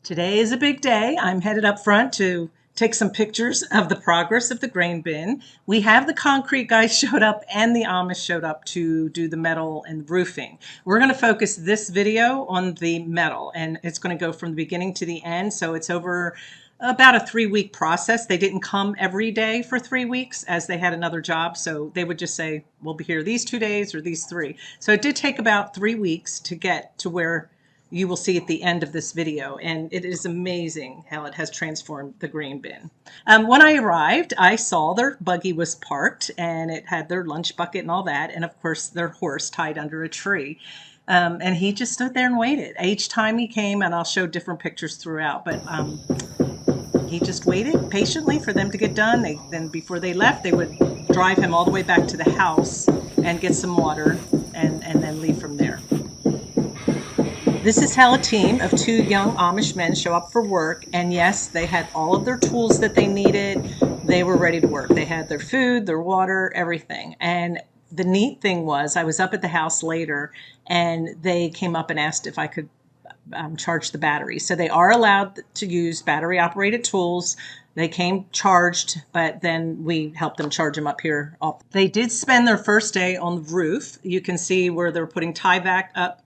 Today is a big day. I'm headed up front to take some pictures of the progress of the grain bin. We have the concrete guys showed up and the Amish showed up to do the metal and roofing. We're going to focus this video on the metal, and it's going to go from the beginning to the end. So it's over about a 3-week process. They didn't come every day for 3 weeks as they had another job. So they would just say, we'll be here these 2 days or these 3. So it did take about 3 weeks to get to where you will see at the end of this video, and it is amazing how it has transformed the grain bin. When I arrived, I saw their buggy was parked and it had their lunch bucket and all that, and of course their horse tied under a tree. And he just stood there and waited. Each time he came, and I'll show different pictures throughout, but he just waited patiently for them to get done. Then before they left, they would drive him all the way back to the house and get some water and then leave from there. This is how a team of 2 young Amish men show up for work. And yes, they had all of their tools that they needed. They were ready to work. They had their food, their water, everything. And the neat thing was, I was up at the house later and they came up and asked if I could charge the battery. So they are allowed to use battery operated tools. They came charged, but then we helped them charge them up here. They did spend their first day on the roof. You can see where they're putting tie back up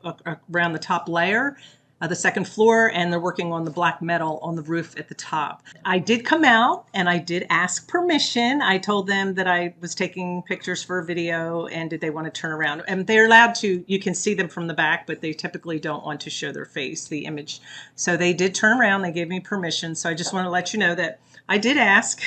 around the top layer, the second floor, and they're working on the black metal on the roof at the top. I did come out and I did ask permission. I told them that I was taking pictures for a video and did they want to turn around. And they're allowed to, you can see them from the back, but they typically don't want to show their face, the image. So they did turn around, they gave me permission. So I just want to let you know that I did ask,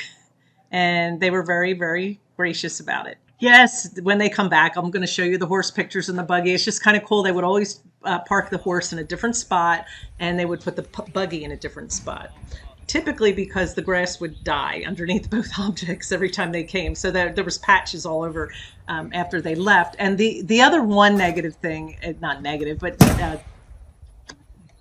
and they were very, very gracious about it. Yes, when they come back, I'm going to show you the horse pictures in the buggy. It's just kind of cool. They would always park the horse in a different spot, and they would put the buggy in a different spot. Typically because the grass would die underneath both objects every time they came. So there was patches all over after they left. And the other one negative thing, not negative, but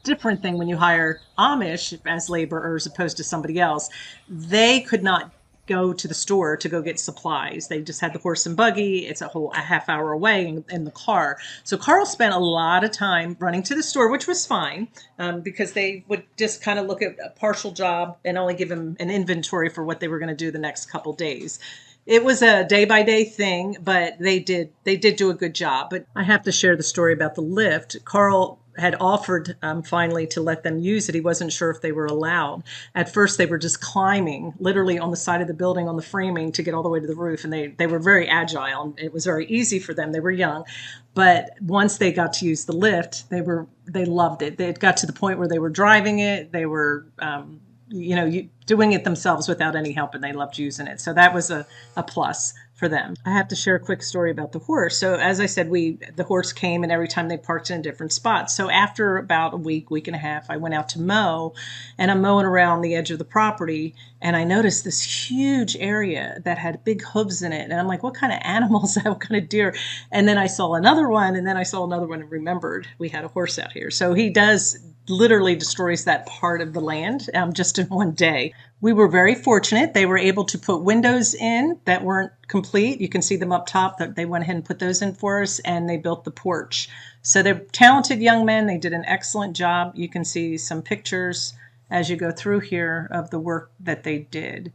different thing when you hire Amish as laborers as opposed to somebody else, they could not go to the store to go get supplies. They just had the horse and buggy. It's a half hour away in the car. So Carl spent a lot of time running to the store, which was fine because they would just kind of look at a partial job and only give him an inventory for what they were going to do the next couple days. It was a day-by-day thing, but they did do a good job. But I have to share the story about the lift. Carl had offered finally to let them use it. He wasn't sure if they were allowed. At first, they were just climbing literally on the side of the building on the framing to get all the way to the roof. And they were very agile. It was very easy for them. They were young. But once they got to use the lift, they loved it. It got to the point where they were driving it. They were doing it themselves without any help, and they loved using it. So that was a plus for them. I have to share a quick story about the horse. So as I said, the horse came, and every time they parked in a different spot. So after about a week and a half, I went out to mow, and I'm mowing around the edge of the property, and I noticed this huge area that had big hooves in it. And I'm like, what kind of animals, what kind of deer? And then I saw another one, and then I saw another one and remembered we had a horse out here. So he literally destroys that part of the land just in one day. We were very fortunate. They were able to put windows in that weren't complete. You can see them up top. They went ahead and put those in for us, and they built the porch. So they're talented young men. They did an excellent job. You can see some pictures as you go through here of the work that they did.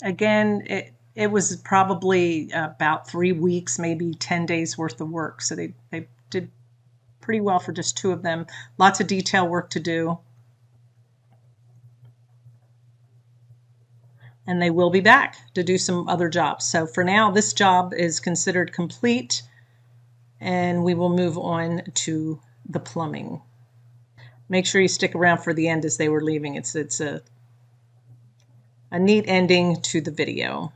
Again, it was probably about 3 weeks, maybe 10 days worth of work. So they did pretty well for just 2 of them. Lots of detail work to do. And they will be back to do some other jobs. So for now, this job is considered complete, and we will move on to the plumbing. Make sure you stick around for the end as they were leaving. It's a neat ending to the video.